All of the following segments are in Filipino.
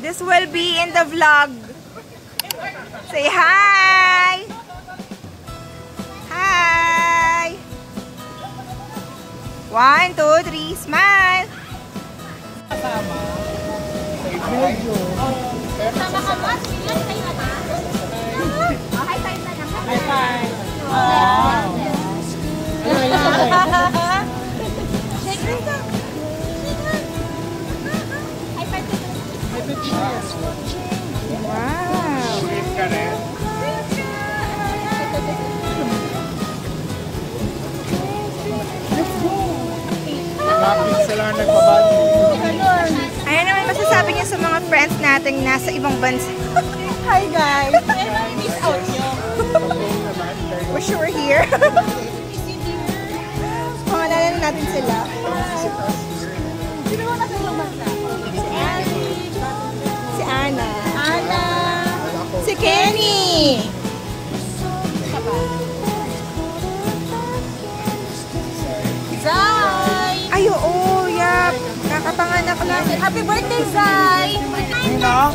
This will be in the vlog. Say hi! Hi! 1, 2, 3, smile! Kasama. Sama ka mo? Ilan kayo na ba? High five na lang. High five. Shake hands up. High five ka. Wow! Sweet ka rin. Kapit sila nagbabati. Ayan naman masasabi niya sa mga friends natin nasa ibang bansa. Hi guys! Miss out nyo. Wish you were here. Pangalanan natin sila. Sino mo nasa ibang bansa? Si Annie. Si Anna. Ana. Si Kenny. Zay. Ay, oo, yap. Kakapanganak lang. Happy birthday, Zay. Sino?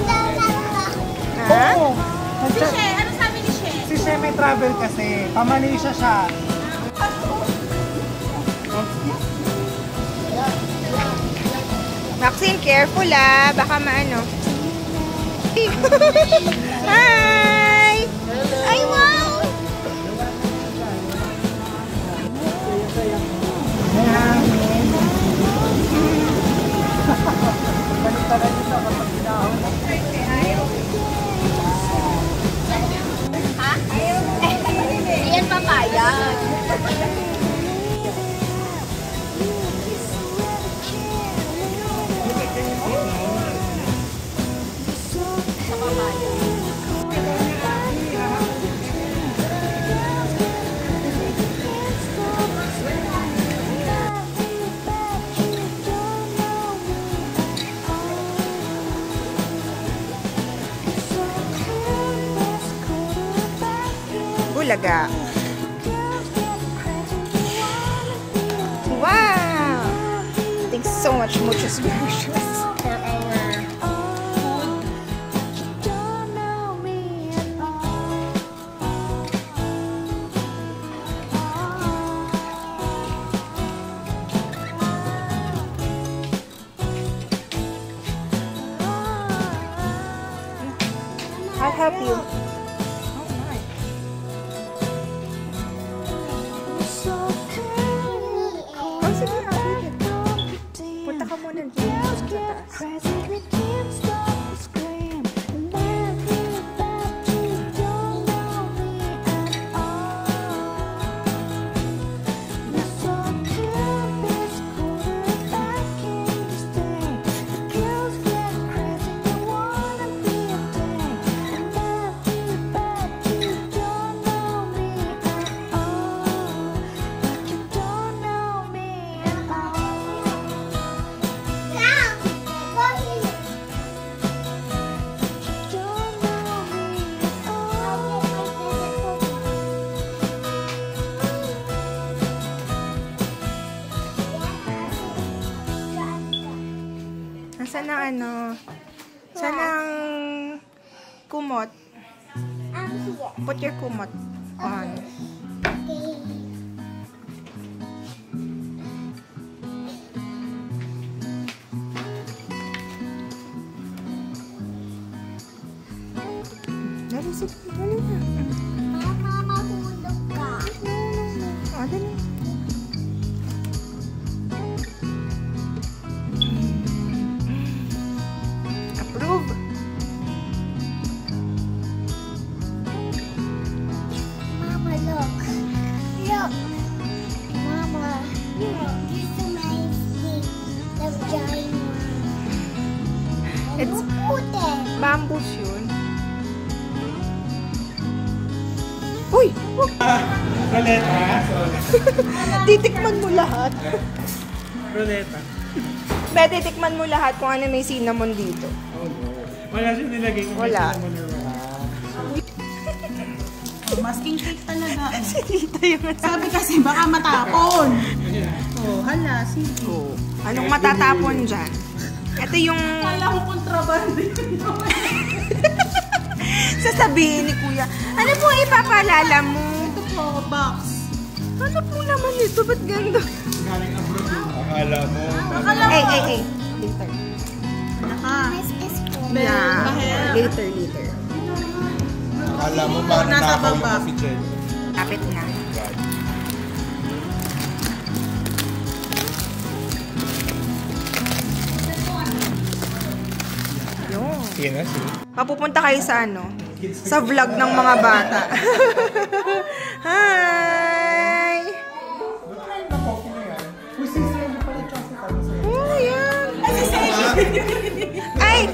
Ha? Si She, ano sabi ni She? Si She may travel kasi. Pa-Malaysia siya. Maxine, careful ah. Baka maano. Hi! Ay, wow! Ha? Iyan papayag. Bulaga. Wow! Thanks so much, muchas gracias. For our food. I'll help you. Oh, sige, happy. Punta ka muna dyan sa taas. Nasaan ang ano? Saan ang kumot? Put your kumot on. Dali, sige. Dali na. Mahulog ka. O, dali. Approve. Mama, look. Look. Mama. Look. This is my stick. The giant one. It's bamboo yun. Uy! Ruleta. Titikman mo lahat. Ruleta. Titikman mo lahat kung ano may cinnamon dito. Oh no. Wala siya nilagay kung may Wala. cinnamon or wala. Masking cake talaga. Si Tita yung Sabi kasi baka matapon. Oh, hala, sige. Anong matatapon dyan? Ito yung Kala ko kontrabando yun. sasabihin ni Kuya. Ano po ipapalala mo? Ito po, box. Ano po naman ito? Ba't ganda? Galing abroad yun. Akala mo. Hey. Later. Naka. Yeah. Later. Akala mo paano Nasa nakaw yung baba. coffee dyan. Kapit na. Yun. Sige na, sige. Mapupunta kayo sa ano? Sa vlog ng mga bata. Hi! Uy, sister, hindi pala yung chocolate ako sa'yo. Oh, yan. Ay!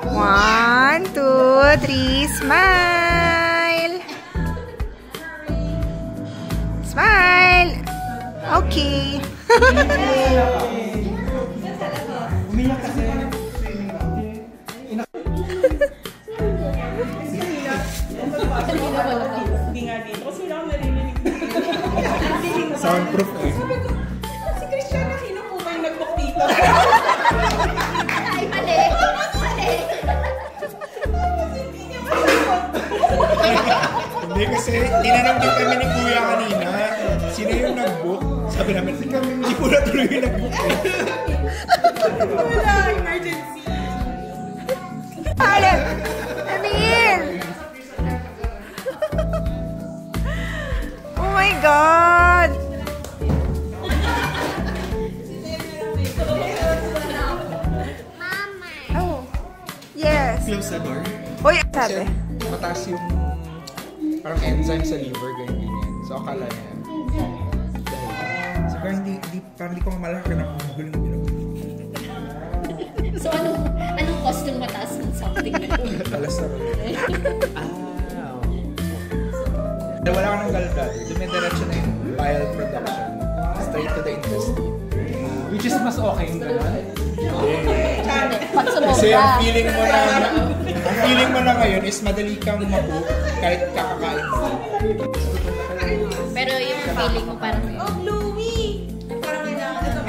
1, 2, 3, smile! Smile! Okay. Umiyak kasi. Soundproof eh. Si Christian na po ba yung nag-book dito? Ay, mali. Hindi kasi, tinanong din kami ni Kuya kanina, sino yung nag-book? Sabi namin, hindi ko na tuloy yung nag-book eh. Wala, emergency. Alam! Emil! Oh my God! Oh, yes. Close the door. Uy, sabi. Mataas yung parang enzyme sa liver, ganyan. So, akala niya. So, parang parang hindi ko mamalaki na kung huling binubuhay. So, anong cost yung mataas ng something na yun? Alas na rin. Wala ka ng gallbladder, dumidiretso na yung bile production straight to the intestine. Which is mas okay yung gano'n. Pag Kasi ang sumobra. feeling mo na ngayon is madali kang mabook kahit kakakain mo. Pero yung feeling mo parang... Oh, Bluey! Parang kailangan ito.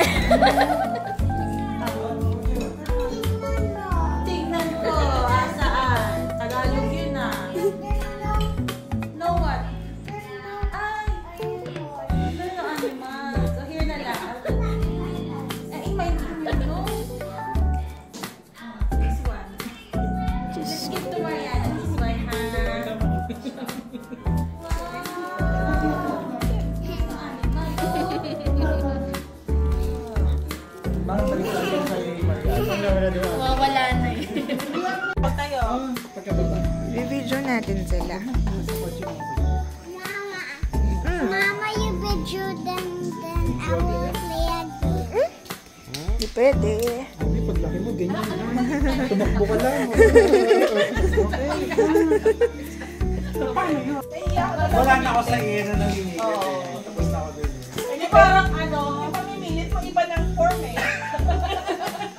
Tingnan ko, asaan? Tagalog yun ah. No what? Ay! Doon yung animal. So here na lang. Ay, may no? This one. Let's give to Mariana this one, ha? Parang balik sa akin kay Mariana. Wala na eh. Tayo. Pagkababa. I-video natin sila. Mama, you video then I will play again. Hindi pwede. Hindi, paglaki mo, ganyan na. Tumakbo ka lang. Wala na ako sa iyo na nanginigil. Tapos na ako din. Hindi parang ano, yung pamimilit mo iba ng form eh.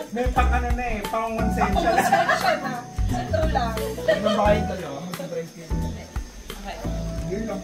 May pang ano na eh, pang konsensya na. Siya na. Ito lang. Ano ba kayo dalawa? Mag-break yun. Okay. Yun lang.